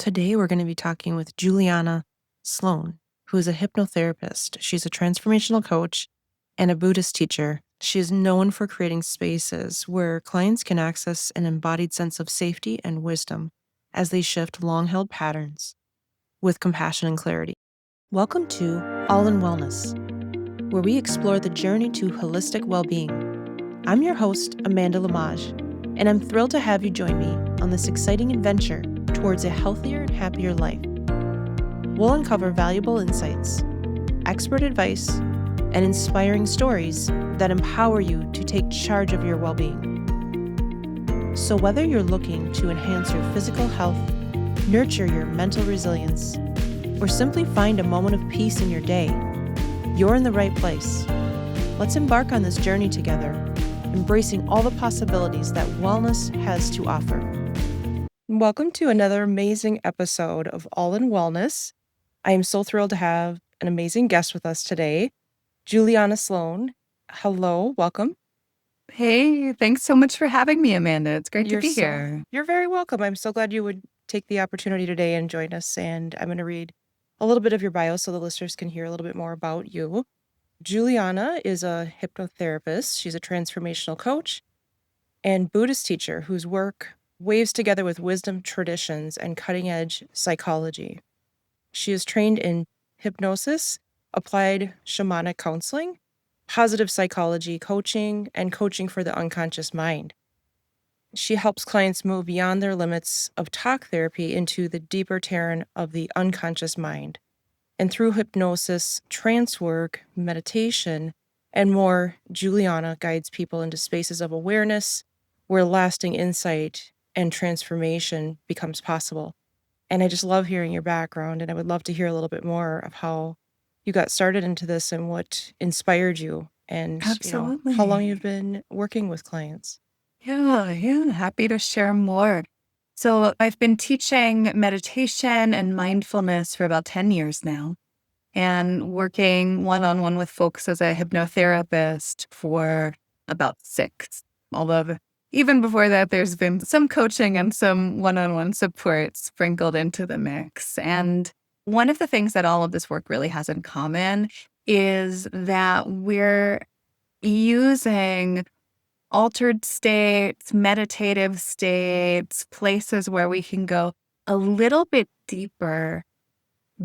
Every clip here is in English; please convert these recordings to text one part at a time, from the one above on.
Today, we're going to be talking with Juliana Sloane, who is a hypnotherapist. She's a transformational coach and a Buddhist teacher. She is known for creating spaces where clients can access an embodied sense of safety and wisdom as they shift long held patterns with compassion and clarity. Welcome to All in Wellness, where we explore the journey to holistic well being. I'm your host, Amanda Lamage, and I'm thrilled to have you join me on this exciting adventure towards a healthier and happier life. We'll uncover valuable insights, expert advice, and inspiring stories that empower you to take charge of your well-being. So whether you're looking to enhance your physical health, nurture your mental resilience, or simply find a moment of peace in your day, you're in the right place. Let's embark on this journey together, embracing all the possibilities that wellness has to offer. Welcome to another amazing episode of All in Wellness. I am so thrilled to have an amazing guest with us today, Juliana Sloane. Hello, welcome. Hey, thanks so much for having me, Amanda. It's great to be here. You're very welcome. I'm so glad you would take the opportunity today and join us. And I'm going to read a little bit of your bio so the listeners can hear a little bit more about you. Juliana is a hypnotherapist. She's a transformational coach and Buddhist teacher whose work waves together with wisdom traditions and cutting-edge psychology. She is trained in hypnosis, applied shamanic counseling, positive psychology coaching, and coaching for the unconscious mind. She helps clients move beyond their limits of talk therapy into the deeper terrain of the unconscious mind. And through hypnosis, trance work, meditation, and more, Juliana guides people into spaces of awareness where lasting insight and transformation becomes possible. And I just love hearing your background, and I would love to hear a little bit more of how you got started into this and what inspired you and Absolutely. how long you've been working with clients. Yeah, happy to share more. So I've been teaching meditation and mindfulness for about 10 years now and working one-on-one with folks as a hypnotherapist for about 6. Although even before that, there's been some coaching and some one-on-one support sprinkled into the mix. And one of the things that all of this work really has in common is that we're using altered states, meditative states, places where we can go a little bit deeper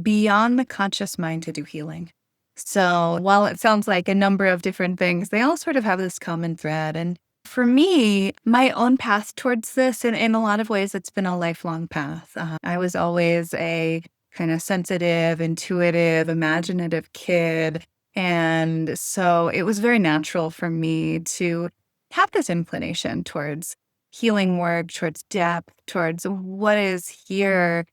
beyond the conscious mind to do healing. So while it sounds like a number of different things, they all sort of have this common thread. And for me, my own path towards this, in a lot of ways, it's been a lifelong path. I was always a kind of sensitive, intuitive, imaginative kid. And so it was very natural for me to have this inclination towards healing work, towards depth, towards what is here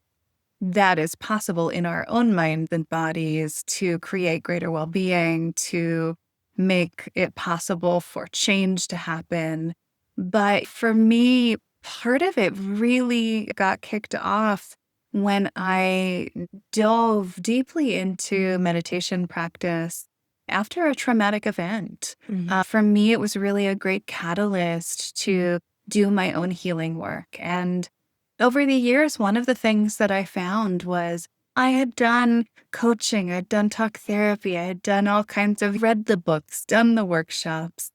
that is possible in our own minds and bodies to create greater well-being, to make it possible for change to happen. But for me, part of it really got kicked off when I dove deeply into meditation practice after a traumatic event. For me, it was really a great catalyst to do my own healing work. And over the years, one of the things that I found was I had done coaching, I'd done talk therapy, I had done all kinds of, read the books, done the workshops.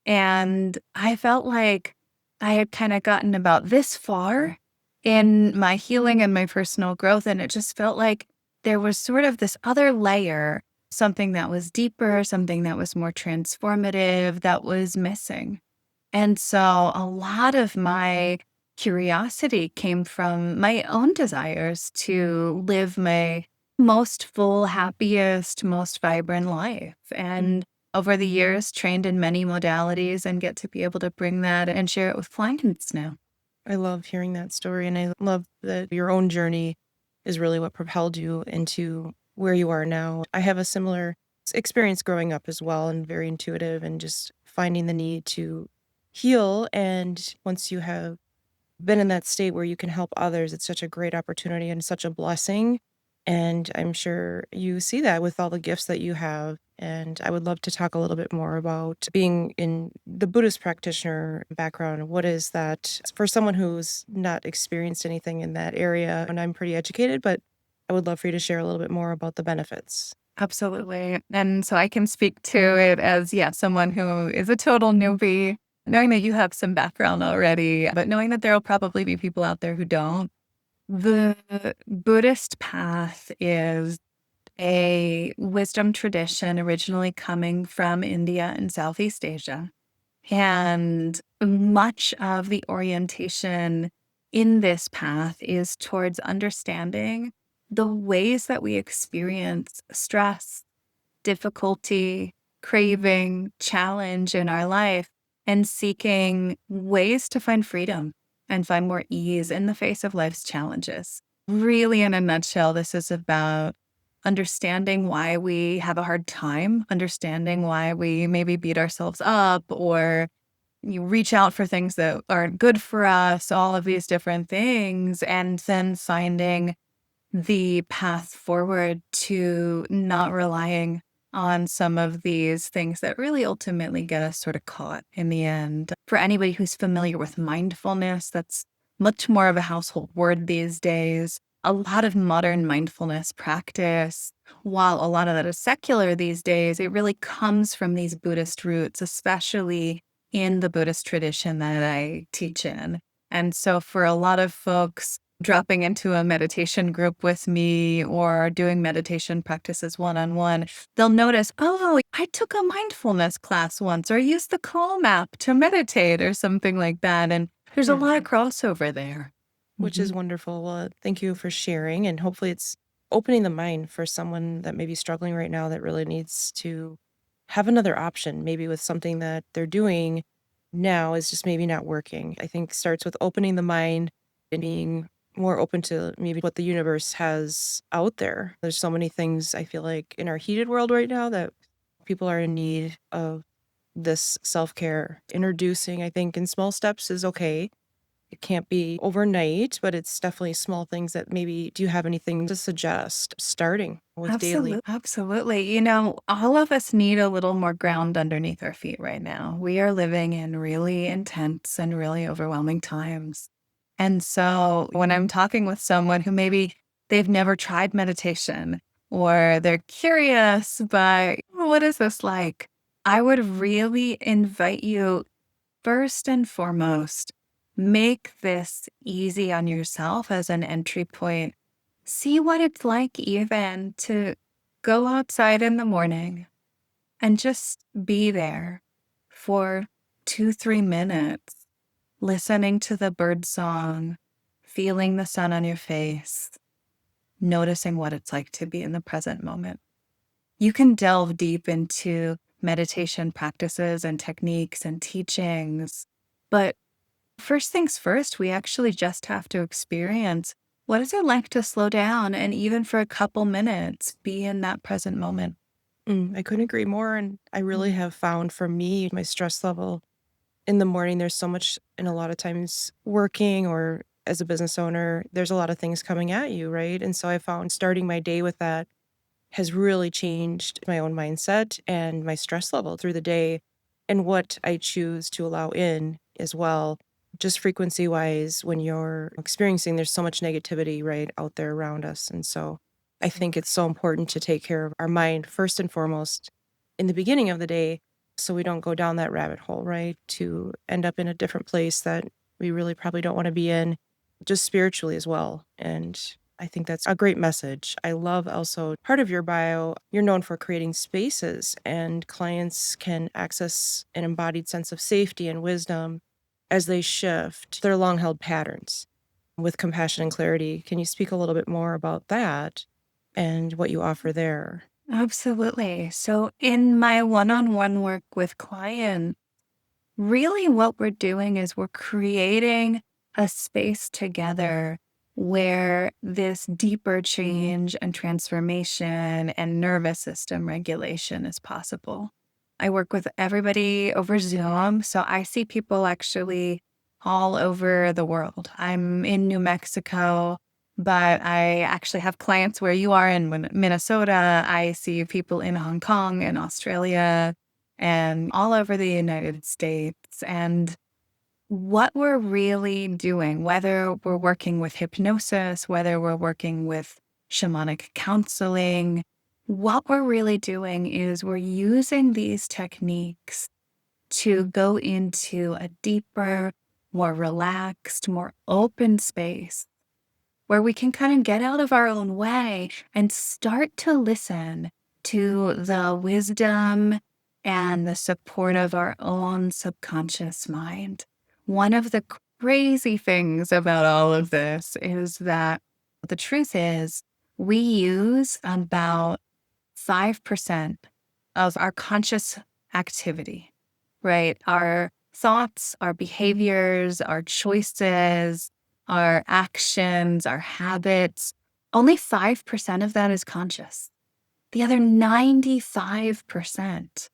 And I felt like I had kind of gotten about this far in my healing and my personal growth. And it just felt like there was sort of this other layer, something that was deeper, something that was more transformative, that was missing. And so a lot of my curiosity came from my own desires to live my most full, happiest, most vibrant life. And over the years, trained in many modalities and get to be able to bring that and share it with clients now. I love hearing that story, and I love that your own journey is really what propelled you into where you are now. I have a similar experience growing up as well, and very intuitive, and just finding the need to heal. And once you have been in that state where you can help others, it's such a great opportunity and such a blessing. And I'm sure you see that with all the gifts that you have And I would love to talk a little bit more about being in the Buddhist practitioner background. What is that for someone who's not experienced anything in that area? And I'm pretty educated, but I would love for you to share a little bit more about the benefits. Absolutely. And so I can speak to it as, yeah, someone who is a total newbie, knowing that you have some background already, but knowing that there will probably be people out there who don't. The Buddhist path is a wisdom tradition originally coming from India and Southeast Asia. And much of the orientation in this path is towards understanding the ways that we experience stress, difficulty, craving, challenge in our life, and seeking ways to find freedom and find more ease in the face of life's challenges. Really, in a nutshell, this is about understanding why we have a hard time, understanding why we maybe beat ourselves up or you reach out for things that aren't good for us, all of these different things, and then finding the path forward to not relying on some of these things that really ultimately get us sort of caught in the end. For anybody who's familiar with mindfulness, that's much more of a household word these days. A lot of modern mindfulness practice, while a lot of that is secular these days, it really comes from these Buddhist roots, especially in the Buddhist tradition that I teach in. And so for a lot of folks, dropping into a meditation group with me or doing meditation practices one-on-one, they'll notice, oh, I took a mindfulness class once or used the Calm app to meditate or something like that. And there's a lot of crossover there. Which is wonderful. Well, thank you for sharing. And hopefully, it's opening the mind for someone that may be struggling right now that really needs to have another option, maybe with something that they're doing now is just maybe not working. I think starts with opening the mind and being more open to maybe what the universe has out there. There's so many things I feel like in our heated world right now that people are in need of this self care. Introducing, I think, in small steps is okay. It can't be overnight, but it's definitely small things that maybe do you have anything to suggest starting with daily? Absolutely. All of us need a little more ground underneath our feet right now. We are living in really intense and really overwhelming times. And so when I'm talking with someone who maybe they've never tried meditation or they're curious, but what is this like? I would really invite you first and foremost, make this easy on yourself as an entry point. See what it's like even to go outside in the morning and just be there for 2, 3 minutes, listening to the bird song, feeling the sun on your face, noticing what it's like to be in the present moment. You can delve deep into meditation practices and techniques and teachings, but first things first, we actually just have to experience what is it like to slow down and even for a couple minutes be in that present moment. I couldn't agree more. And I really have found for me, my stress level in the morning, there's so much, and a lot of times working or as a business owner, there's a lot of things coming at you, right? And so I found starting my day with that has really changed my own mindset and my stress level through the day and what I choose to allow in as well. Just frequency wise, when you're experiencing, there's so much negativity right out there around us. And so I think it's so important to take care of our mind first and foremost in the beginning of the day so we don't go down that rabbit hole, right? To end up in a different place that we really probably don't want to be in, just spiritually as well. And I think that's a great message. I love also part of your bio, you're known for creating spaces and clients can access an embodied sense of safety and wisdom as they shift their long held patterns with compassion and clarity. Can you speak a little bit more about that and what you offer there? Absolutely. So, in my one on one work with clients, really what we're doing is we're creating a space together where this deeper change and transformation and nervous system regulation is possible. I work with everybody over Zoom, so I see people actually all over the world. I'm in New Mexico. but I actually have clients where you are in Minnesota. I see people in Hong Kong and Australia and all over the United States. And what we're really doing, whether we're working with hypnosis, whether we're working with shamanic counseling, what we're really doing is we're using these techniques to go into a deeper, more relaxed, more open space where we can kind of get out of our own way and start to listen to the wisdom and the support of our own subconscious mind. One of the crazy things about all of this is that the truth is we use about 5% of our conscious activity, right? Our thoughts, our behaviors, our choices, our actions, our habits, only 5% of that is conscious. The other 95%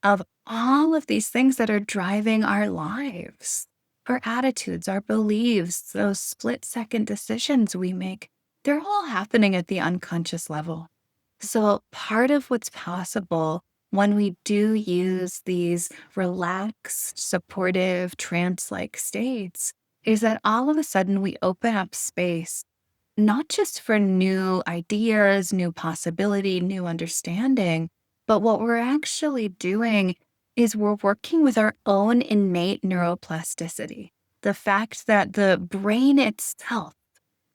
of all of these things that are driving our lives, our attitudes, our beliefs, those split-second decisions we make, they're all happening at the unconscious level. So part of what's possible when we do use these relaxed, supportive, trance-like states is that all of a sudden we open up space, not just for new ideas, new possibility, new understanding, but what we're actually doing is we're working with our own innate neuroplasticity. The fact that the brain itself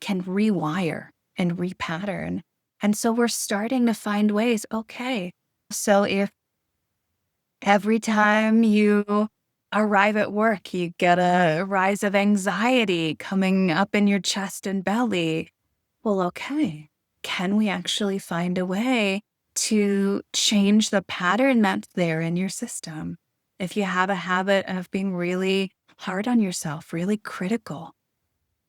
can rewire and repattern. And so we're starting to find ways, okay, so if every time you arrive at work, you get a rise of anxiety coming up in your chest and belly, well, okay, can we actually find a way to change the pattern that's there in your system? If you have a habit of being really hard on yourself, really critical,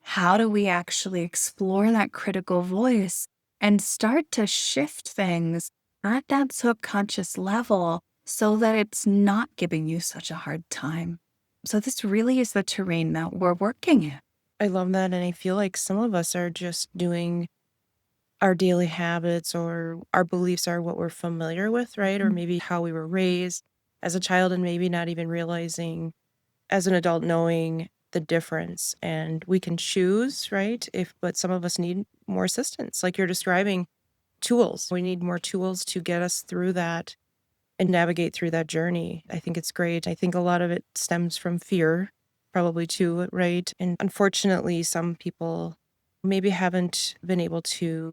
how do we actually explore that critical voice and start to shift things at that subconscious level so that it's not giving you such a hard time? So, this really is the terrain that we're working in. I love that, and I feel like some of us are just doing our daily habits, or our beliefs are what we're familiar with, right? Or maybe how we were raised as a child, and maybe not even realizing as an adult, knowing the difference. And we can choose, right? But some of us need more assistance, like you're describing, tools. We need more tools to get us through that and navigate through that journey. I think it's great. I think a lot of it stems from fear, probably too, right? And unfortunately, some people maybe haven't been able to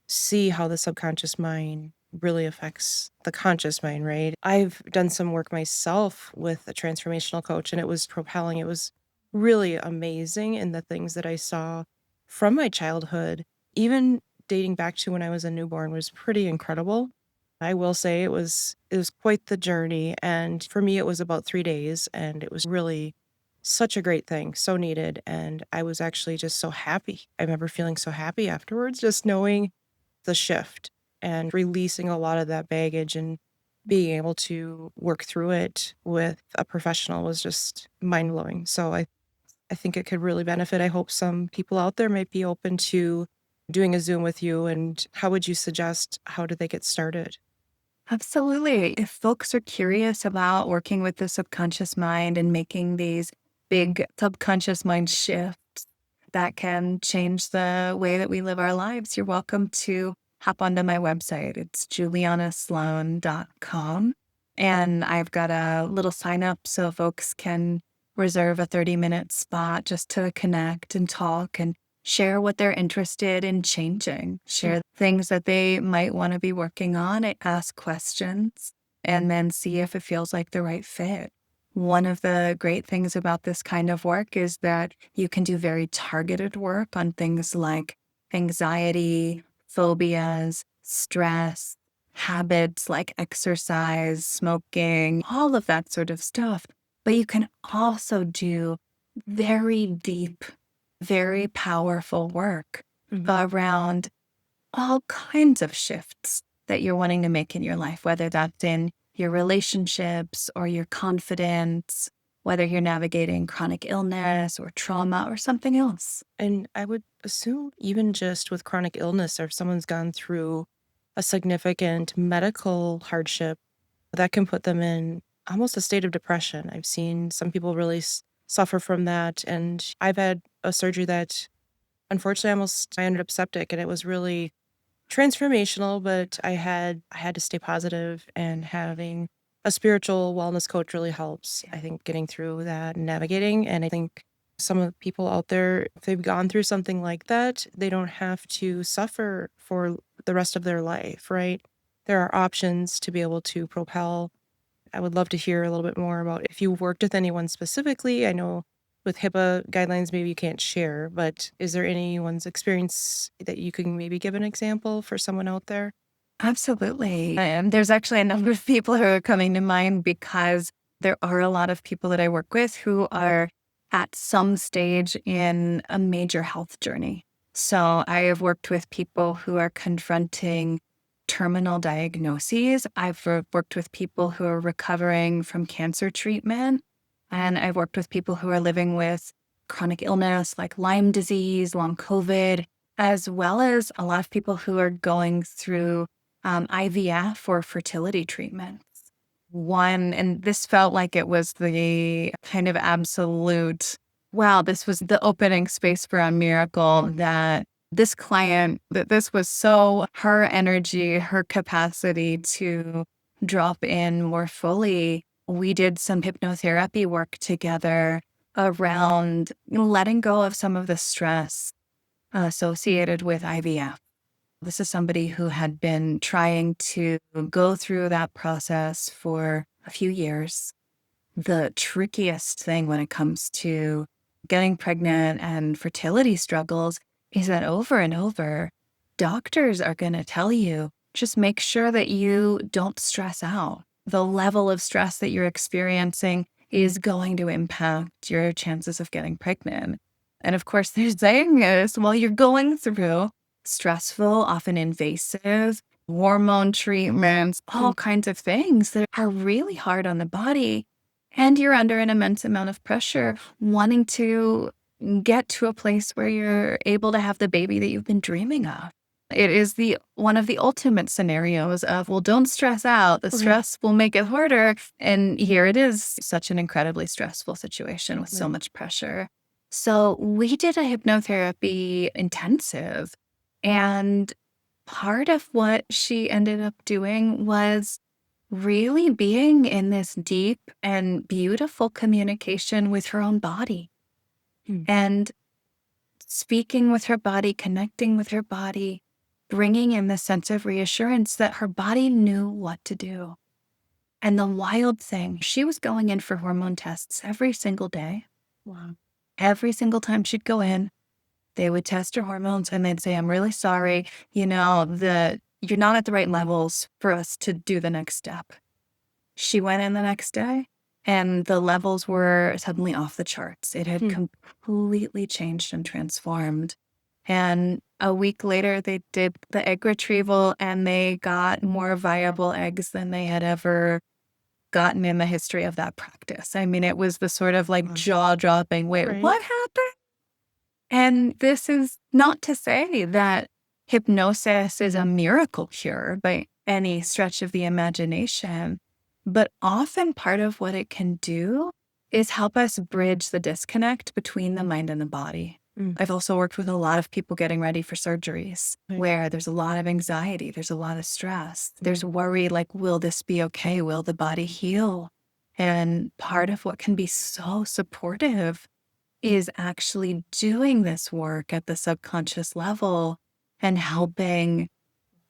see how the subconscious mind really affects the conscious mind, right? I've done some work myself with a transformational coach, and it was propelling. It was really amazing. And the things that I saw from my childhood, even dating back to when I was a newborn, was pretty incredible. I will say it was quite the journey. And for me, it was about 3 days, and it was really such a great thing, so needed. And I was actually just so happy. I remember feeling so happy afterwards, just knowing the shift and releasing a lot of that baggage and being able to work through it with a professional was just mind blowing. So I think it could really benefit. I hope some people out there might be open to doing a Zoom with you. And how would you suggest, how do they get started? Absolutely. If folks are curious about working with the subconscious mind and making these big subconscious mind shifts that can change the way that we live our lives, you're welcome to hop onto my website. It's julianasloane.com. And I've got a little sign up so folks can reserve a 30-minute spot just to connect and talk and share what they're interested in changing, share things that they might want to be working on, ask questions, and then see if it feels like the right fit. One of the great things about this kind of work is that you can do very targeted work on things like anxiety, phobias, stress, habits like exercise, smoking, all of that sort of stuff. But you can also do very deep, very powerful work around all kinds of shifts that you're wanting to make in your life, whether that's in your relationships or your confidence whether you're navigating chronic illness or trauma or something else. And I would assume even just with chronic illness, or if someone's gone through a significant medical hardship, that can put them in almost a state of depression. I've seen some people really suffer from that. And I've had a surgery that unfortunately I ended up septic, and it was really transformational, but I had to stay positive, and having a spiritual wellness coach really helps. I think getting through that and navigating. And I think some of the people out there, if they've gone through something like that, they don't have to suffer for the rest of their life, right? There are options to be able to propel. I would love to hear a little bit more about if you worked with anyone specifically. I know with HIPAA guidelines, maybe you can't share, but is there anyone's experience that you can maybe give an example for someone out there? Absolutely. And there's actually a number of people who are coming to mind because there are a lot of people that I work with who are at some stage in a major health journey. So I have worked with people who are confronting terminal diagnoses. Worked with people who are recovering from cancer treatment. And I've worked with people who are living with chronic illness like Lyme disease, long COVID, as well as a lot of people who are going through IVF or fertility treatments. And this felt like it was the kind of absolute, wow, this was the opening space for a miracle that this client, that this was so her energy, her capacity to drop in more fully. We did some hypnotherapy work together around letting go of some of the stress associated with IVF. This is somebody who had been trying to go through that process for a few years. The trickiest thing when it comes to getting pregnant and fertility struggles is that over and over, doctors are going to tell you just make sure that you don't stress out. The level of stress that you're experiencing is going to impact your chances of getting pregnant. And of course, they're saying this while you're going through stressful, often invasive hormone treatments, all kinds of things that are really hard on the body. And you're under an immense amount of pressure, wanting to get to a place where you're able to have the baby that you've been dreaming of. It is one of the ultimate scenarios of, well, don't stress out. The stress will make it harder. And here it is, such an incredibly stressful situation with so much pressure. So we did a hypnotherapy intensive. And part of what she ended up doing was really being in this deep and beautiful communication with her own body and speaking with her body, connecting with her body, bringing in the sense of reassurance that her body knew what to do. And the wild thing, she was going in for hormone tests every single day. Wow. Every single time she'd go in, they would test her hormones and they'd say, I'm really sorry, you're not at the right levels for us to do the next step. She went in the next day and the levels were suddenly off the charts. It had completely changed and transformed. And a week later, they did the egg retrieval and they got more viable eggs than they had ever gotten in the history of that practice. I mean, it was the sort of like jaw-dropping, wait, what happened? And this is not to say that hypnosis is a miracle cure by any stretch of the imagination, but often part of what it can do is help us bridge the disconnect between the mind and the body. I've also worked with a lot of people getting ready for surgeries where there's a lot of anxiety, there's a lot of stress, there's worry like, will this be okay? Will the body heal? And part of what can be so supportive is actually doing this work at the subconscious level and helping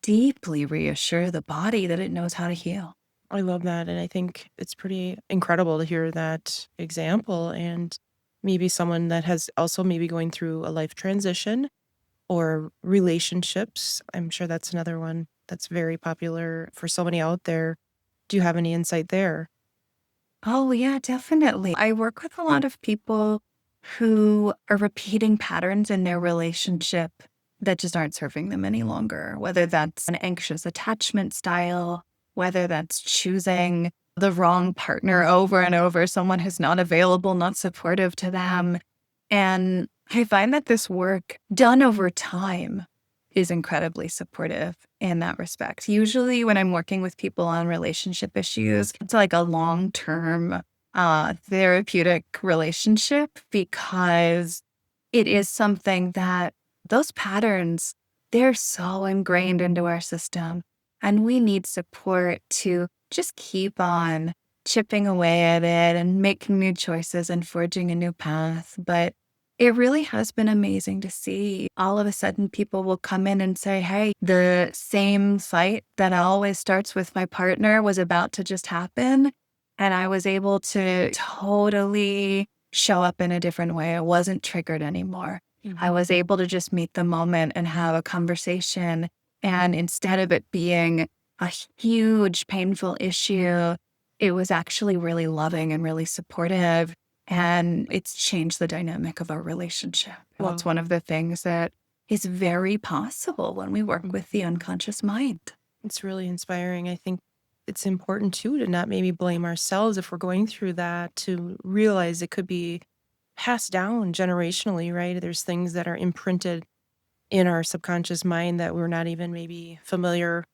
deeply reassure the body that it knows how to heal. I love that. And I think it's pretty incredible to hear that example. And maybe someone that has also maybe going through a life transition or relationships. I'm sure that's another one that's very popular for so many out there. Do you have any insight there? Oh, yeah, definitely. I work with a lot of people who are repeating patterns in their relationship that just aren't serving them any longer, whether that's an anxious attachment style, whether that's choosing the wrong partner over and over, someone who's not available, not supportive to them. And I find that this work done over time is incredibly supportive in that respect. Usually, when I'm working with people on relationship issues, it's like a long-term therapeutic relationship, because it is something that those patterns, they're so ingrained into our system. And we need support to just keep on chipping away at it and making new choices and forging a new path. But it really has been amazing to see. All of a sudden, people will come in and say, hey, the same fight that always starts with my partner was about to just happen. And I was able to totally show up in a different way. I wasn't triggered anymore. I was able to just meet the moment and have a conversation. And instead of it being a huge, painful issue, it was actually really loving and really supportive. And it's changed the dynamic of our relationship. Wow. That's one of the things that is very possible when we work with the unconscious mind. It's really inspiring. I think it's important too to not maybe blame ourselves if we're going through that, to realize it could be passed down generationally, right? There's things that are imprinted in our subconscious mind that we're not even maybe familiar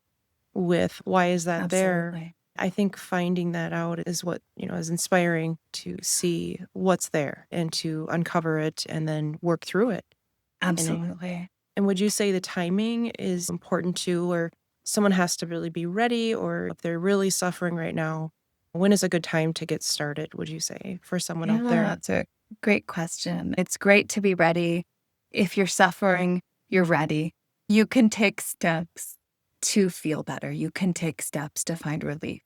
with. Why is that there? Absolutely. I think finding that out is what, is inspiring, to see what's there and to uncover it and then work through it. Absolutely. And would you say the timing is important too, or someone has to really be ready, or if they're really suffering right now, when is a good time to get started, would you say, for someone out Yeah, there? that's a great question. It's great to be ready. If you're suffering, you're ready. You can take steps to feel better. You can take steps to find relief.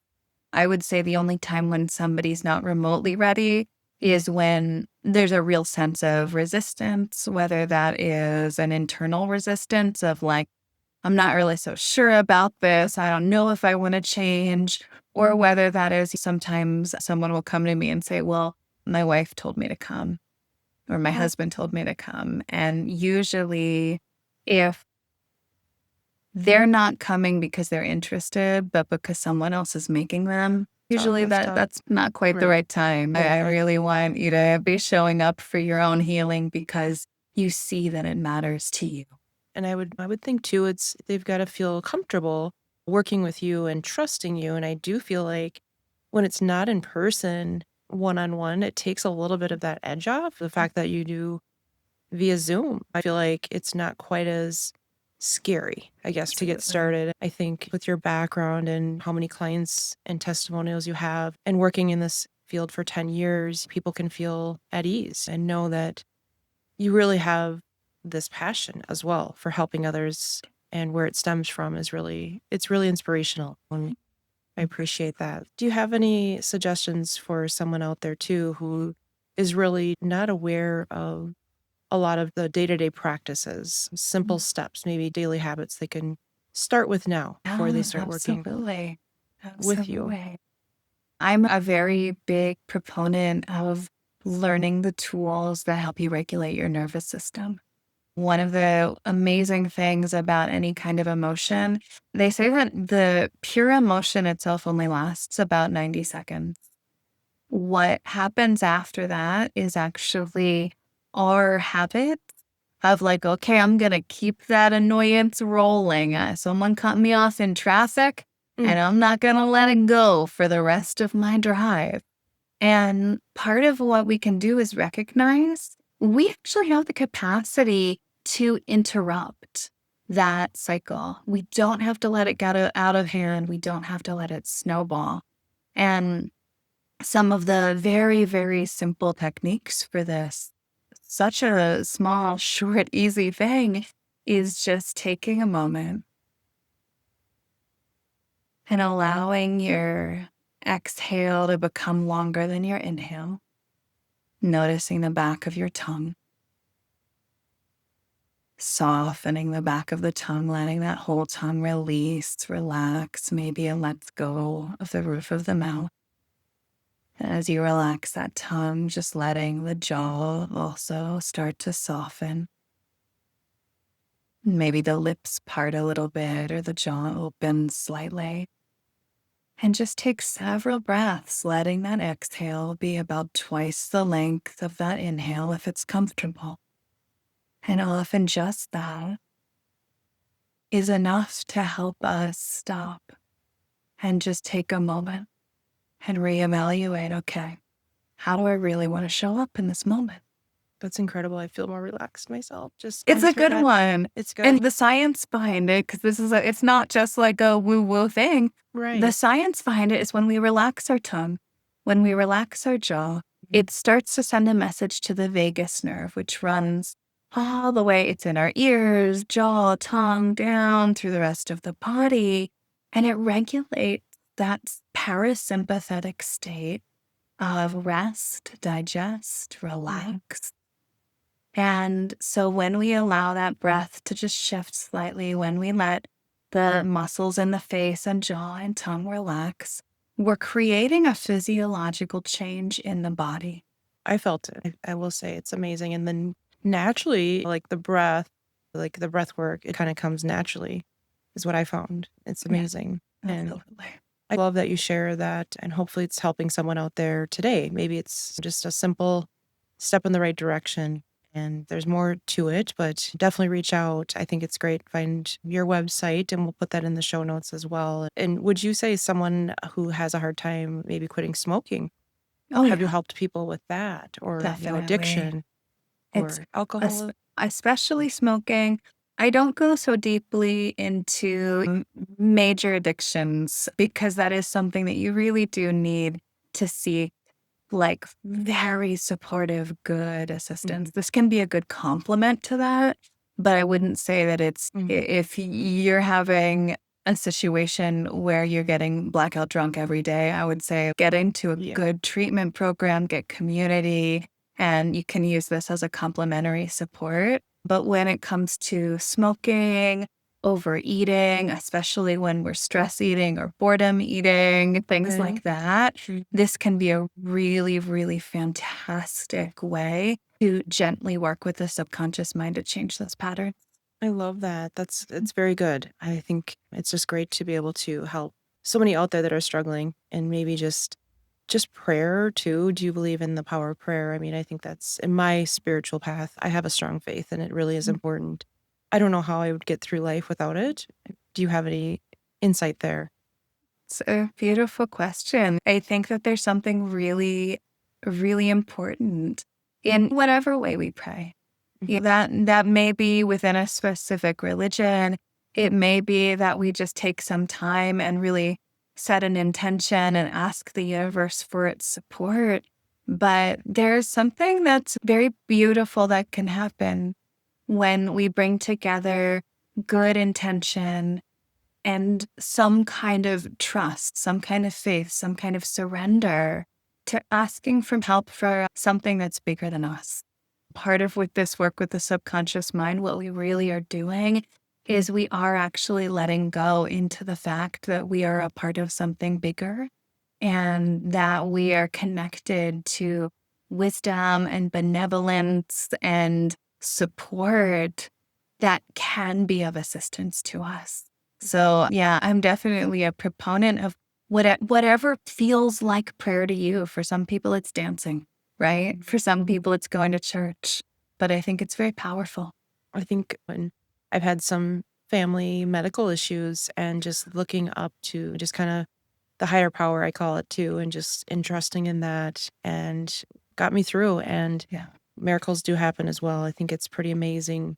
I would say the only time when somebody's not remotely ready is when there's a real sense of resistance, whether that is an internal resistance of like, I'm not really so sure about this. I don't know if I want to change, or whether that is sometimes someone will come to me and say, well, my wife told me to come, or my husband told me to come. And usually, if they're not coming because they're interested, but because someone else is making them, usually That's tough. that's not quite the right time. I really want you to be showing up for your own healing because you see that it matters to you. And I would think too, they've got to feel comfortable working with you and trusting you. And I do feel like when it's not in person, one-on-one, it takes a little bit of that edge off. The fact that you do via Zoom, I feel like it's not quite as scary, I guess, to get started. I think with your background and how many clients and testimonials you have, and working in this field for 10 years, people can feel at ease and know that you really have this passion as well for helping others, and where it stems from is it's really inspirational. And I appreciate that. Do you have any suggestions for someone out there too who is really not aware of a lot of the day-to-day practices, simple steps, maybe daily habits they can start with now before they start working Absolutely. with you? Absolutely. I'm a very big proponent of learning the tools that help you regulate your nervous system. One of the amazing things about any kind of emotion, they say that the pure emotion itself only lasts about 90 seconds. What happens after that is actually our habit of like, okay, I'm going to keep that annoyance rolling. Someone cut me off in traffic and I'm not going to let it go for the rest of my drive. And part of what we can do is recognize we actually have the capacity to interrupt that cycle. We don't have to let it get out of hand. We don't have to let it snowball. And some of the very, very simple techniques for this, such a small, short, easy thing, is just taking a moment and allowing your exhale to become longer than your inhale. Noticing the back of your tongue, softening the back of the tongue, letting that whole tongue release, relax, maybe it lets go of the roof of the mouth. And as you relax that tongue, just letting the jaw also start to soften. Maybe the lips part a little bit or the jaw opens slightly. And just take several breaths, letting that exhale be about twice the length of that inhale if it's comfortable. And often just that is enough to help us stop and just take a moment and reevaluate, okay, how do I really want to show up in this moment? That's incredible. I feel more relaxed myself just It's going a through good that. one. It's And good. the science behind it, because it's not just like a woo woo thing. The Right. science behind it is when we relax our tongue, when we relax our jaw, it starts to send a message to the vagus nerve, which runs all the way. It's in our ears, jaw, tongue, down through the rest of the body. And it regulates that parasympathetic state of rest, digest, relax. And so when we allow that breath to just shift slightly, when we let the muscles in the face and jaw and tongue relax, we're creating a physiological change in the body. I felt it. I will say it's amazing. And then naturally, like the breath work, it kind of comes naturally, is what I found. It's Yeah, amazing. And absolutely. I love that you share that. And hopefully it's helping someone out there today. Maybe it's just a simple step in the right direction. And there's more to it, but definitely reach out. I think it's great. Find your website and we'll put that in the show notes as well. And would you say someone who has a hard time maybe quitting smoking, Oh, have you yeah, helped people with that or, definitely. addiction It's or es- alcoholism? especially smoking. I don't go so deeply into major addictions because that is something that you really do need to seek like very supportive, good assistance. Mhm, This can be a good complement to that, but I wouldn't say that mhm. if you're having a situation where you're getting blackout drunk every day, I would say get into a Yeah. good treatment program, get community, and you can use this as a complementary support. But when it comes to smoking, overeating, especially when we're stress eating or boredom eating, things Okay. like that, Mm. this can be a really, really fantastic way to gently work with the subconscious mind to change those patterns. I love that. It's very good. I think it's just great to be able to help so many out there that are struggling and maybe just prayer too. Do you believe in the power of prayer? I mean, I think that's in my spiritual path. I have a strong faith and it really is important. I don't know how I would get through life without it. Do you have any insight there? It's a beautiful question. I think that there's something really, really important in whatever way we pray. Mhm. That may be within a specific religion. It may be that we just take some time and really set an intention and ask the universe for its support. But there's something that's very beautiful that can happen when we bring together good intention and some kind of trust, some kind of faith, some kind of surrender to asking for help for something that's bigger than us. Part of with this work with the subconscious mind, what we really are doing is we are actually letting go into the fact that we are a part of something bigger and that we are connected to wisdom and benevolence and support that can be of assistance to us. So, yeah, I'm definitely a proponent of whatever feels like prayer to you. For some people, it's dancing, right? For some people, it's going to church. But I think it's very powerful. I think when I've had some family medical issues and just looking up to just kind of the higher power, I call it too, and just entrusting in that and got me through. And Yeah. miracles do happen as well. I think it's pretty amazing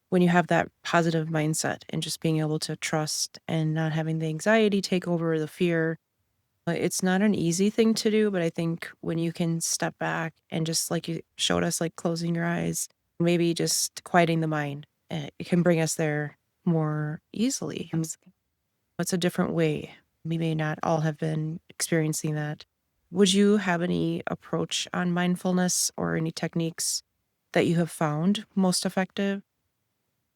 when you have that positive mindset and just being able to trust and not having the anxiety take over the fear. It's not an easy thing to do, but I think when you can step back and just like you showed us, like closing your eyes, maybe just quieting the mind, it can bring us there more easily. Absolutely. It's a different way. We may not all have been experiencing that. Would you have any approach on mindfulness or any techniques that you have found most effective?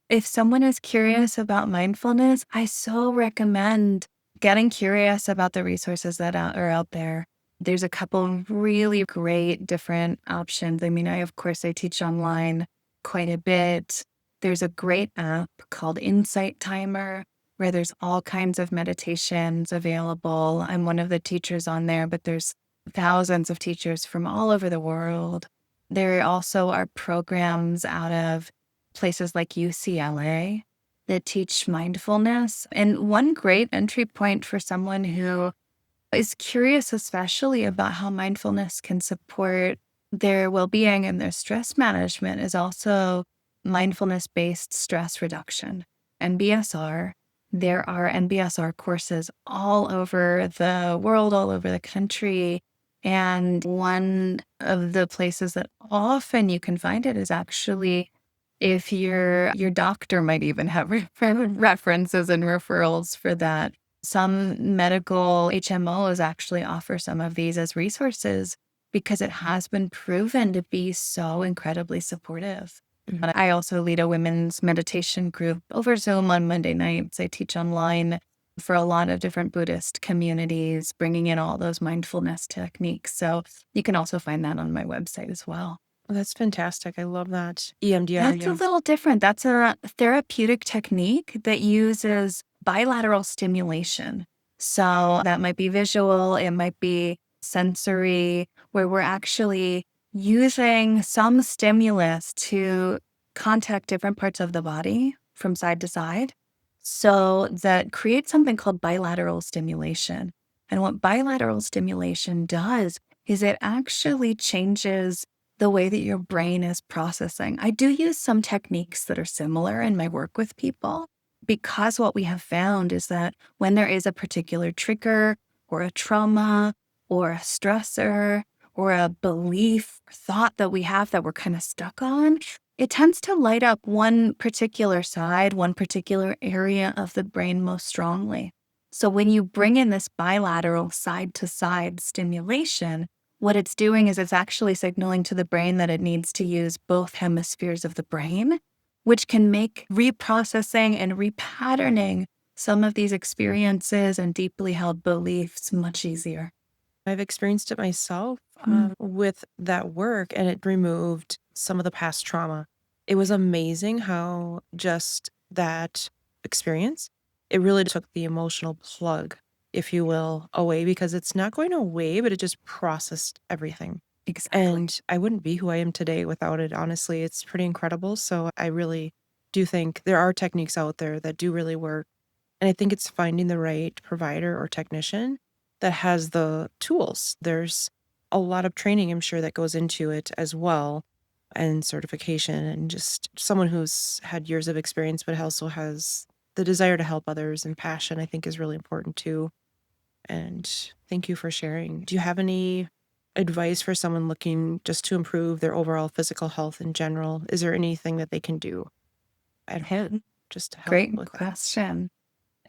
If someone is curious about mindfulness, I so recommend getting curious about the resources that are out there. There's a couple of really great different options. I mean, of course, I teach online quite a bit. There's a great app called Insight Timer where there's all kinds of meditations available. I'm one of the teachers on there, but there's thousands of teachers from all over the world. There also are programs out of places like UCLA that teach mindfulness. And one great entry point for someone who is curious, especially about how mindfulness can support their well being and their stress management, is also mindfulness based stress reduction, NBSR. There are NBSR courses all over the world, all over the country. And one of the places that often you can find it is actually if your doctor might even have references and referrals for that. Some medical HMOs actually offer some of these as resources because it has been proven to be so incredibly supportive. Mhm. I also lead a women's meditation group over Zoom on Monday nights. I teach online for a lot of different Buddhist communities, bringing in all those mindfulness techniques. So you can also find that on my website as well. Oh, that's fantastic. I love that. EMDR, That's a little different. That's a therapeutic technique that uses bilateral stimulation. So that might be visual, it might be sensory, where we're actually using some stimulus to contact different parts of the body from side to side. So that creates something called bilateral stimulation. And what bilateral stimulation does is it actually changes the way that your brain is processing. I do use some techniques that are similar in my work with people because what we have found is that when there is a particular trigger or a trauma or a stressor or a belief or thought that we have that we're kind of stuck on, it tends to light up one particular side, one particular area of the brain most strongly. So when you bring in this bilateral side to side stimulation, what it's doing is it's actually signaling to the brain that it needs to use both hemispheres of the brain, which can make reprocessing and repatterning some of these experiences and deeply held beliefs much easier. I've experienced it myself Mm. with that work, and it removed some of the past trauma. It was amazing how just that experience, it really took the emotional plug, if you will, away because it's not going away, but it just processed everything. Exactly. And I wouldn't be who I am today without it. Honestly, it's pretty incredible. So I really do think there are techniques out there that do really work. And I think it's finding the right provider or technician that has the tools. There's a lot of training, I'm sure, that goes into it as well, and certification, and just someone who's had years of experience, but also has the desire to help others and passion, I think is really important too. And thank you for sharing. Do you have any advice for someone looking just to improve their overall physical health in general? Is there anything that they can do at home just to help Great with that? question.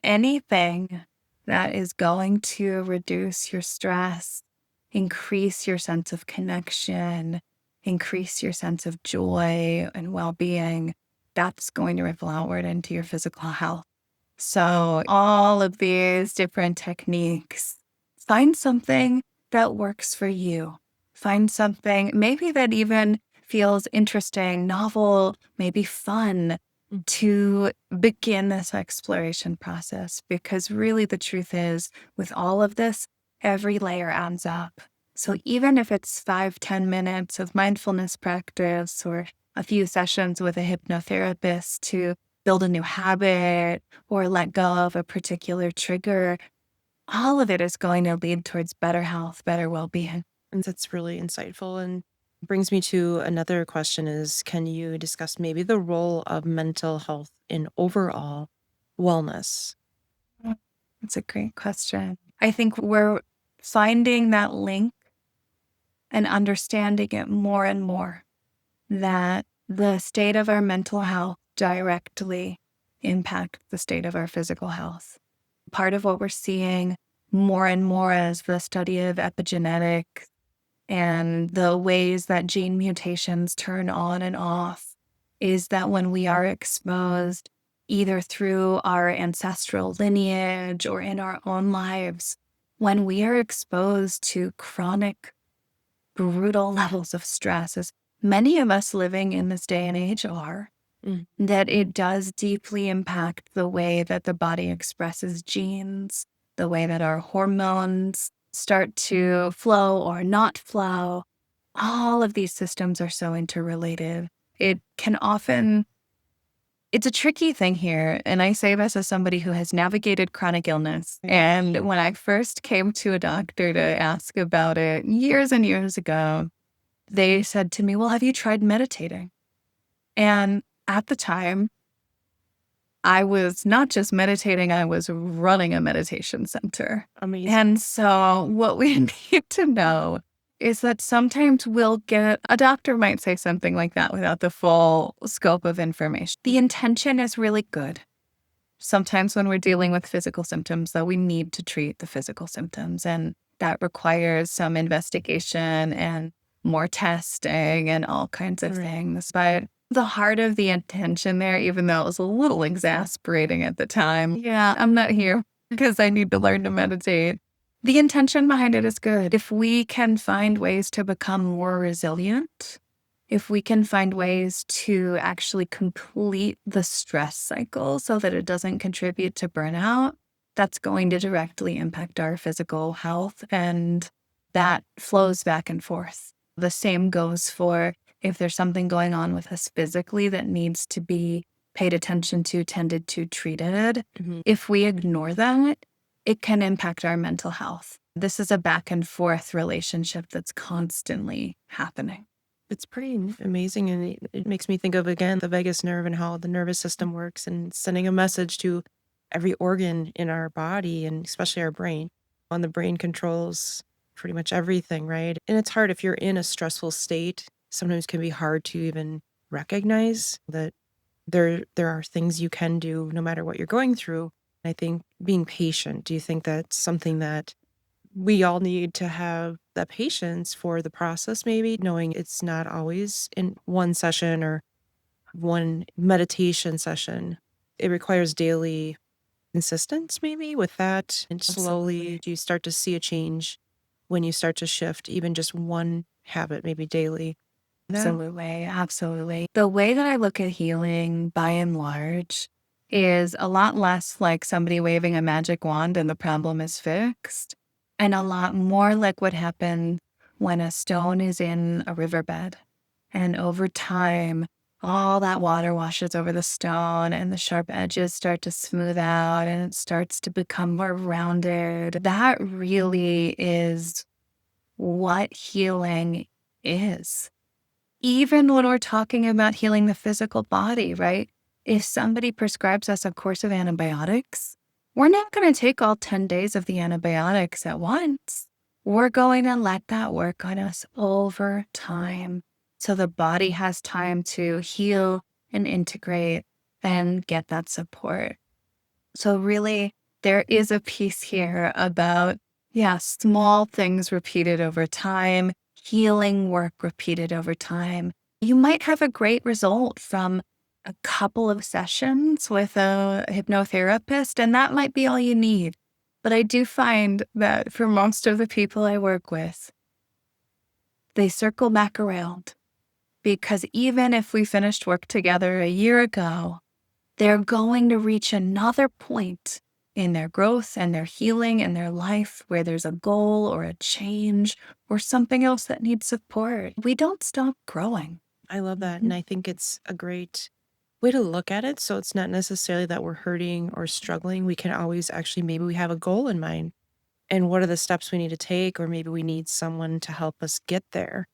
Anything that is going to reduce your stress, increase your sense of connection, increase your sense of joy and well being, that's going to ripple outward into your physical health. So, all of these different techniques, find something that works for you. Find something maybe that even feels interesting, novel, maybe fun Mm. to begin this exploration process. Because really, the truth is, with all of this, every layer adds up. So, even if it's 5-10 minutes of mindfulness practice or a few sessions with a hypnotherapist to build a new habit or let go of a particular trigger, all of it is going to lead towards better health, better well being. And that's really insightful and brings me to another question is, can you discuss maybe the role of mental health in overall wellness? That's a great question. I think we're finding that link and understanding it more and more that the state of our mental health directly impacts the state of our physical health. Part of what we're seeing more and more as the study of epigenetics and the ways that gene mutations turn on and off is that when we are exposed, either through our ancestral lineage or in our own lives, when we are exposed to chronic, brutal levels of stress, as many of us living in this day and age are, Mm. that it does deeply impact the way that the body expresses genes, the way that our hormones start to flow or not flow. All of these systems are so interrelated. It can often, it's a tricky thing here. And I say this as somebody who has navigated chronic illness. And when I first came to a doctor to ask about it years and years ago, they said to me, "Well, have you tried meditating?" And at the time, I was not just meditating, I was running a meditation center. Amazing. And so, what we need to know is that sometimes we'll get a doctor might say something like that without the full scope of information. The intention is really good. Sometimes, when we're dealing with physical symptoms, though, we need to treat the physical symptoms, and that requires some investigation and more testing and all kinds of things. But the heart of the intention there, even though it was a little exasperating at the time, yeah, I'm not here because I need to learn to meditate. The intention behind it is good. If we can find ways to become more resilient, if we can find ways to actually complete the stress cycle so that it doesn't contribute to burnout, that's going to directly impact our physical health. And that flows back and forth. The same goes for if there's something going on with us physically that needs to be paid attention to, tended to, treated. Mhm. If we ignore that, it can impact our mental health. This is a back and forth relationship that's constantly happening. It's pretty amazing. And it makes me think of, again, the vagus nerve and how the nervous system works and sending a message to every organ in our body and especially our brain. And the brain controls pretty much everything, right? And it's hard if you're in a stressful state. Sometimes it can be hard to even recognize that there are things you can do no matter what you're going through. I think being patient, do you think that's something that we all need to have the patience for the process, maybe knowing it's not always in one session or one meditation session? It requires daily insistence, maybe with that. And slowly, do you start to see a change when you start to shift even just one habit, maybe daily? Absolutely. Absolutely. The way that I look at healing by and large is a lot less like somebody waving a magic wand and the problem is fixed, and a lot more like what happens when a stone is in a riverbed. And over time, all that water washes over the stone and the sharp edges start to smooth out and it starts to become more rounded. That really is what healing is. Even when we're talking about healing the physical body, right? If somebody prescribes us a course of antibiotics, we're not going to take all 10 days of the antibiotics at once. We're going to let that work on us over time so the body has time to heal and integrate and get that support. So, really, there is a piece here about, yeah, small things repeated over time, healing work repeated over time. You might have a great result from a couple of sessions with a hypnotherapist, and that might be all you need. But I do find that for most of the people I work with, they circle back around because even if we finished work together a year ago, they're going to reach another point in their growth and their healing and their life where there's a goal or a change or something else that needs support. We don't stop growing. I love that. And I think it's a great way to look at it. So it's not necessarily that we're hurting or struggling. We can always actually, maybe we have a goal in mind and what are the steps we need to take, or maybe we need someone to help us get there.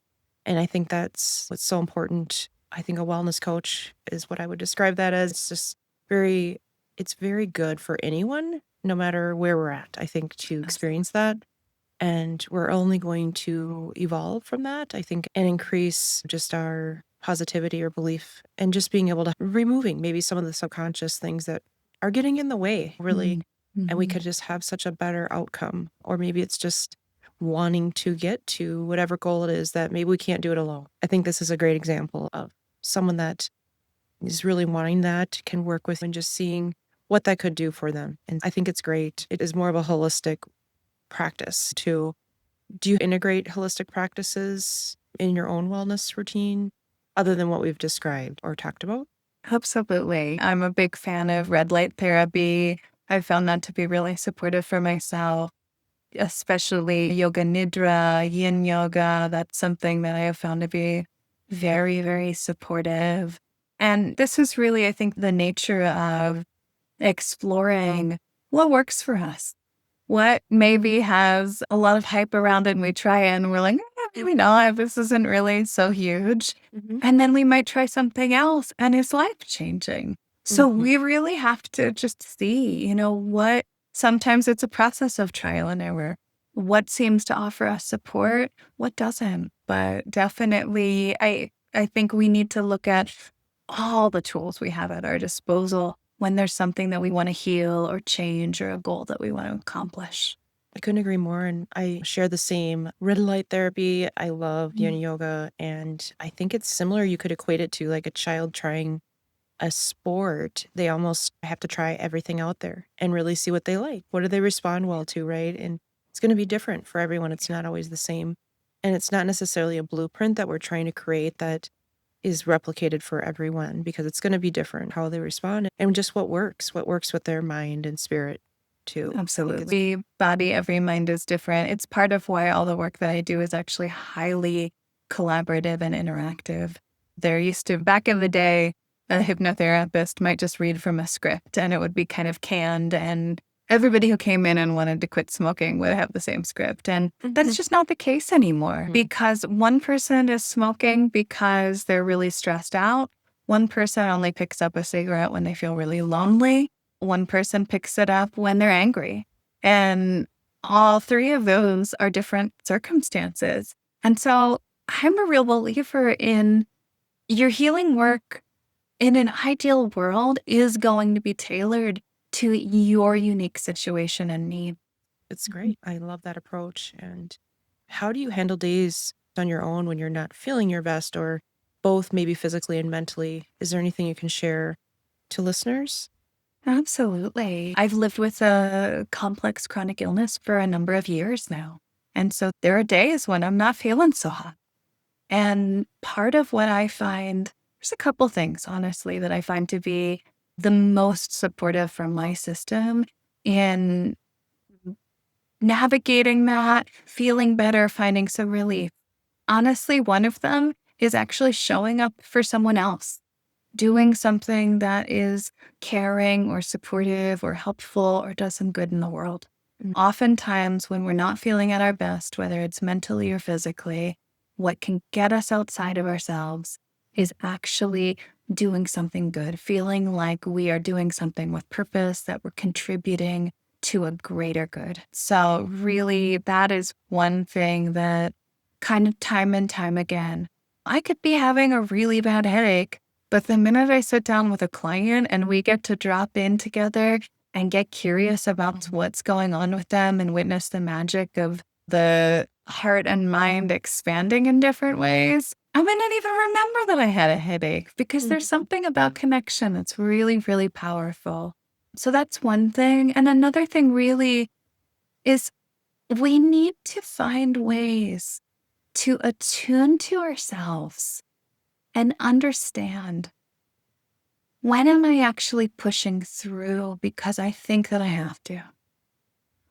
And I think that's what's so important. I think a wellness coach is what I would describe that as. It's just very, it's very good for anyone, no matter where we're at, I think, to experience that. And we're only going to evolve from that, I think, and increase just our positivity or belief and just being able to removing maybe some of the subconscious things that are getting in the way, really. And we could just have such a better outcome. Or maybe it's just wanting to get to whatever goal it is that maybe we can't do it alone. I think this is a great example of someone that is really wanting that, can work with, and just seeing what that could do for them. And I think it's great. It is more of a holistic practice too. Do you integrate holistic practices in your own wellness routine other than what we've described or talked about? Absolutely. I'm a big fan of red light therapy. I found that to be really supportive for myself, especially yoga nidra, yin yoga. That's something that I have found to be very, very supportive. And this is really, I think, the nature of exploring what works for us. What maybe has a lot of hype around it and we try it and we're like, maybe not. This isn't really so huge. And then we might try something else and it's life changing. So Mhm. we really have to just see, what sometimes it's a process of trial and error. What seems to offer us support, what doesn't. But definitely, I think we need to look at all the tools we have at our disposal when there's something that we want to heal or change or a goal that we want to accomplish. I couldn't agree more. And I share the same red light therapy. I love yin yoga. And I think it's similar. You could equate it to like a child trying a sport. They almost have to try everything out there and really see what they like. What do they respond well to, right? And it's going to be different for everyone. It's not always the same. And it's not necessarily a blueprint that we're trying to create that is replicated for everyone because it's going to be different how they respond and just what works with their mind and spirit too. I think it's Absolutely. Body, every mind is different. It's part of why all the work that I do is actually highly collaborative and interactive. There used to, back in the day, a hypnotherapist might just read from a script and it would be kind of canned, and everybody who came in and wanted to quit smoking would have the same script. And that's just not the case anymore because one person is smoking because they're really stressed out. One person only picks up a cigarette when they feel really lonely. One person picks it up when they're angry. And all three of those are different circumstances. And so I'm a real believer in your healing work in an ideal world is going to be tailored to your unique situation and need. it's great. I love that approach. And how do you handle days on your own when you're not feeling your best or both maybe physically and mentally? Is there anything you can share to listeners? Absolutely. I've lived with a complex chronic illness for a number of years now. And so there are days when I'm not feeling so hot. And part of what I find, there's a couple things, honestly, that I find to be the most supportive from my system in navigating that, feeling better, finding some relief. Honestly, one of them is actually showing up for someone else, doing something that is caring or supportive or helpful or does some good in the world. Oftentimes, when we're not feeling at our best, whether it's mentally or physically, what can get us outside of ourselves is actually doing something good, feeling like we are doing something with purpose, that we're contributing to a greater good. So, really, that is one thing that kind of time and time again, I could be having a really bad headache, but the minute I sit down with a client and we get to drop in together and get curious about what's going on with them and witness the magic of the heart and mind expanding in different ways, I might not even remember that I had a headache because there's something about connection that's really, really powerful. So that's one thing. And another thing really is we need to find ways to attune to ourselves and understand, when am I actually pushing through because I think that I have to?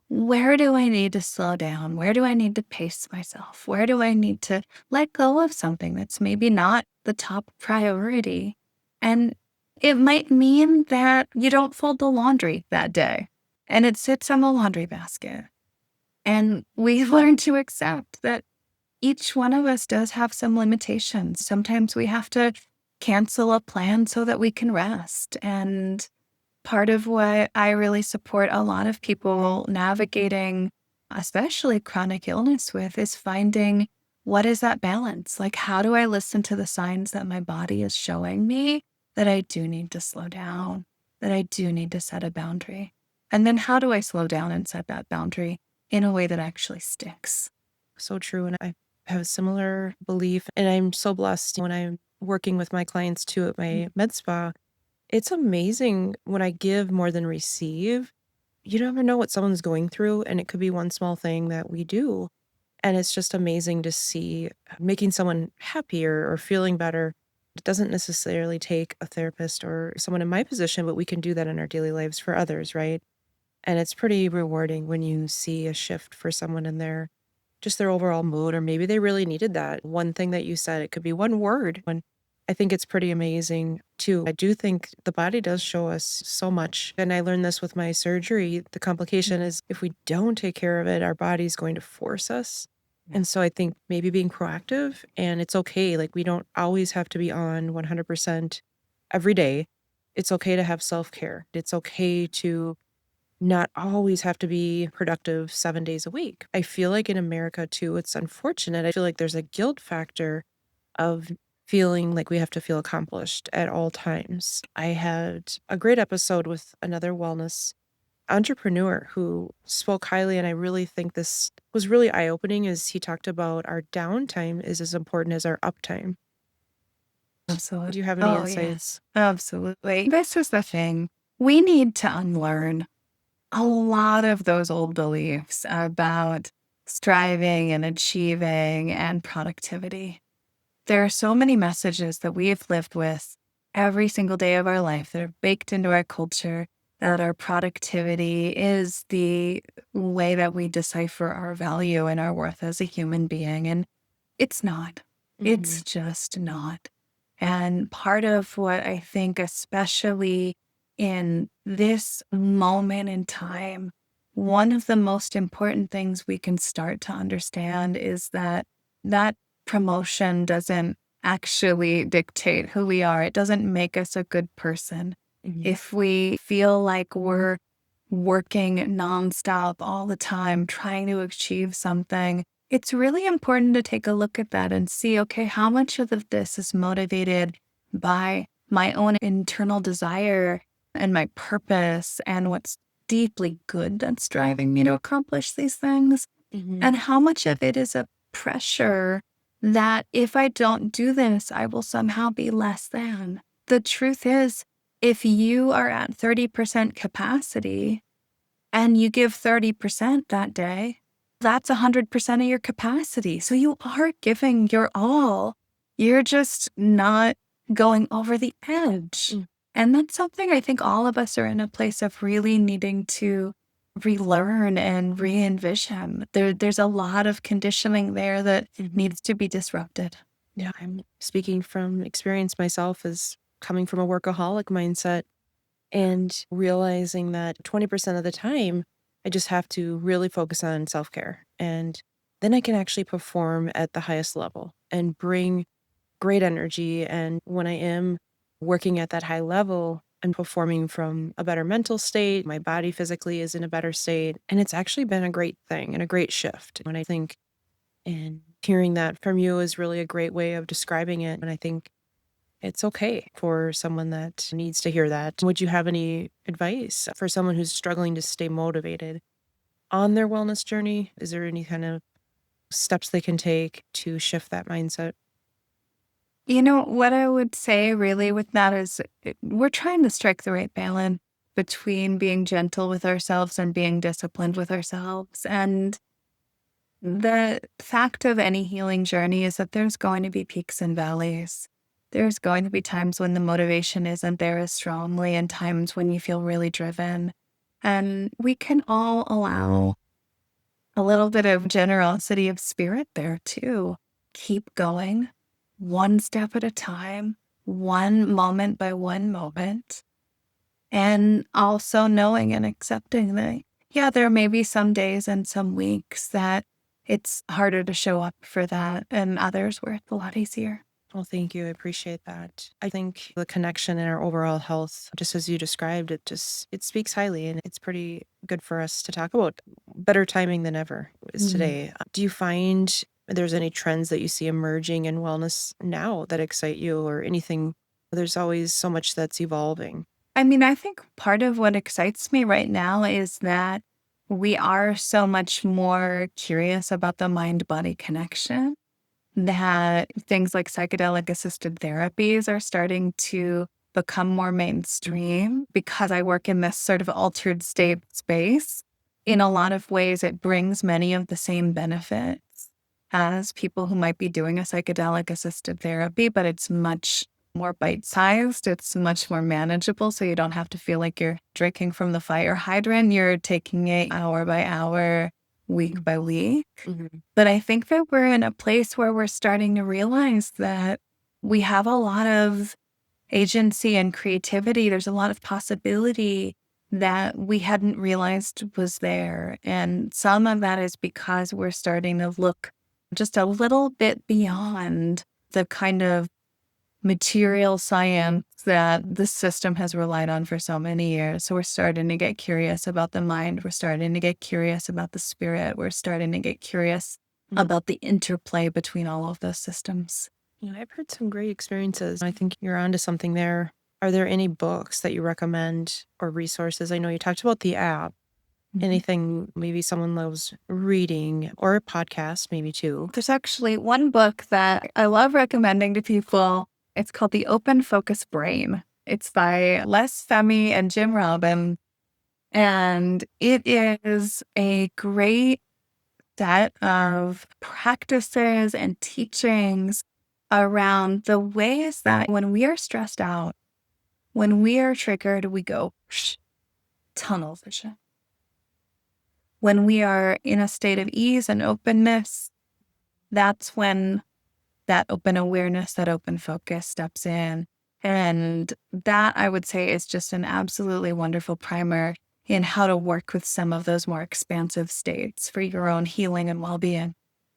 Where do I need to slow down? Where do I need to pace myself? Where do I need to let go of something that's maybe not the top priority? And it might mean that you don't fold the laundry that day and it sits on the laundry basket. And we learn to accept that each one of us does have some limitations. Sometimes we have to cancel a plan so that we can rest. And part of what I really support a lot of people navigating, especially chronic illness with, is finding, what is that balance? Like, how do I listen to the signs that my body is showing me that I do need to slow down, that I do need to set a boundary? And then how do I slow down and set that boundary in a way that actually sticks? So true. And I have a similar belief. And I'm so blessed when I'm working with my clients too at my med spa. It's amazing when I give more than receive. You never know what someone's going through, and it could be one small thing that we do. And it's just amazing to see making someone happier or feeling better. It doesn't necessarily take a therapist or someone in my position, but we can do that in our daily lives for others, right? And it's pretty rewarding when you see a shift for someone in their just their overall mood, or maybe they really needed that one thing that you said. It could be one word. When I think it's pretty amazing too. I do think the body does show us so much. And I learned this with my surgery. The complication is if we don't take care of it, our body's going to force us. And so I think maybe being proactive, and it's okay. Like, we don't always have to be on 100% every day. It's okay to have self care. It's okay to not always have to be productive 7 days a week. I feel like in America too, it's unfortunate. I feel like there's a guilt factor of feeling like we have to feel accomplished at all times. I had a great episode with another wellness entrepreneur who spoke highly, and I really think this was really eye-opening as he talked about our downtime is as important as our uptime. Absolutely. Do you have any Oh, insights? yes, absolutely. This is the thing. We need to unlearn a lot of those old beliefs about striving and achieving and productivity. There are so many messages that we have lived with every single day of our life that are baked into our culture, that our productivity is the way that we decipher our value and our worth as a human being. And it's not. It's Mhm. just not. And part of what I think, especially in this moment in time, one of the most important things we can start to understand is that that promotion doesn't actually dictate who we are. It doesn't make us a good person. Mhm. If we feel like we're working nonstop all the time, trying to achieve something, it's really important to take a look at that and see, okay, how much of this is motivated by my own internal desire and my purpose and what's deeply good that's driving me to accomplish these things? Mhm. And how much of it is a pressure that if I don't do this, I will somehow be less than? The truth is, if you are at 30% capacity and you give 30% that day, that's 100% of your capacity. So you are giving your all. You're just not going over the edge. Mm. And that's something I think all of us are in a place of really needing to relearn and re envision. There's a lot of conditioning there that Mhm. needs to be disrupted. Yeah, I'm speaking from experience myself as coming from a workaholic mindset and realizing that 20% of the time, I just have to really focus on self care. And then I can actually perform at the highest level and bring great energy. And when I am working at that high level, I'm performing from a better mental state. My body physically is in a better state. And it's actually been a great thing and a great shift. And I think, and hearing that from you is really a great way of describing it. And I think it's okay for someone that needs to hear that. Would you have any advice for someone who's struggling to stay motivated on their wellness journey? Is there any kind of steps they can take to shift that mindset? You know, what I would say really with that is we're trying to strike the right balance between being gentle with ourselves and being disciplined with ourselves. And the fact of any healing journey is that there's going to be peaks and valleys. There's going to be times when the motivation isn't there as strongly and times when you feel really driven. And we can all allow a little bit of generosity of spirit there too. Keep going one step at a time, one moment by one moment. And also knowing and accepting that, yeah, there may be some days and some weeks that it's harder to show up for that, and others where it's a lot easier. Well, thank you. I appreciate that. I think the connection in our overall health, just as you described it, just it speaks highly, and it's pretty good for us to talk about. Better timing than ever is Mm. today. Do you find there's any trends that you see emerging in wellness now that excite you, or anything? There's always so much that's evolving. I mean, I think part of what excites me right now is that we are so much more curious about the mind body connection, that things like psychedelic assisted therapies are starting to become more mainstream because I work in this sort of altered state space. In a lot of ways, it brings many of the same benefits as people who might be doing a psychedelic assisted therapy, but it's much more bite-sized. It's much more manageable, so you don't have to feel like you're drinking from the fire hydrant. You're taking it hour by hour, week by week. Mm-hmm. But I think that we're in a place where we're starting to realize that we have a lot of agency and creativity. There's a lot of possibility that we hadn't realized was there. And some of that is because we're starting to look just a little bit beyond the kind of material science that the system has relied on for so many years. So we're starting to get curious about the mind. We're starting to get curious about the spirit. We're starting to get curious about the interplay between all of those systems. Yeah, I've heard some great experiences. I think you're onto something there. Are there any books that you recommend or resources? I know you talked about the app. Anything maybe someone loves reading, or a podcast maybe too? There's actually one book that I love recommending to people. It's called The Open Focus Brain. It's by Les Femi and Jim Robin. And it is a great set of practices and teachings around the ways that when we are stressed out, when we are triggered, we go tunnel vision. When we are in a state of ease and openness, that's when that open awareness, that open focus steps in. And that, I would say, is just an absolutely wonderful primer in how to work with some of those more expansive states for your own healing and well-being.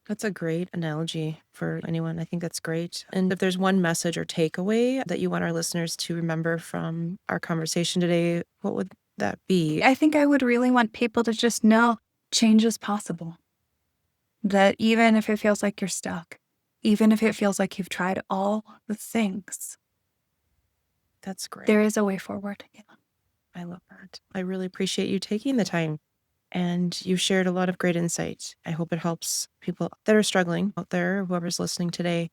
That's a great analogy for anyone. I think that's great. And if there's one message or takeaway that you want our listeners to remember from our conversation today, what would that be? I think I would really want people to just know change is possible. That even if it feels like you're stuck, even if it feels like you've tried all the things, that's great. There is a way forward. Yeah. I love that. I really appreciate you taking the time, and you shared a lot of great insight. I hope it helps people that are struggling out there, whoever's listening today.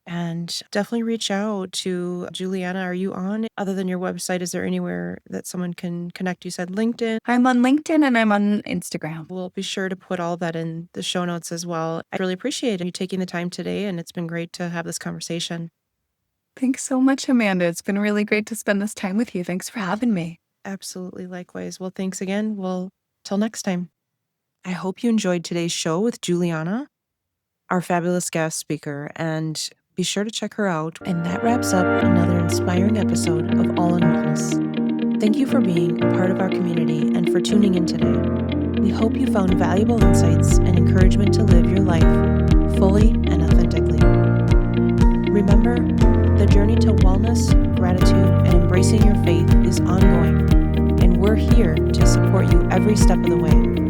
And definitely reach out to Juliana. Are you on, other than your website, is there anywhere that someone can connect? You said LinkedIn. I'm on LinkedIn and I'm on Instagram. We'll be sure to put all that in the show notes as well. I really appreciate you taking the time today, and it's been great to have this conversation. Thanks so much, Amanda. It's been really great to spend this time with you. Thanks for having me. Absolutely. Likewise. Well, thanks again. Well, till next time. I hope you enjoyed today's show with Juliana, our fabulous guest speaker, and be sure to check her out. And that wraps up another inspiring episode of All in Wellness. Thank you for being a part of our community and for tuning in today. We hope you found valuable insights and encouragement to live your life fully and authentically. Remember, the journey to wellness, gratitude, and embracing your faith is ongoing, and we're here to support you every step of the way.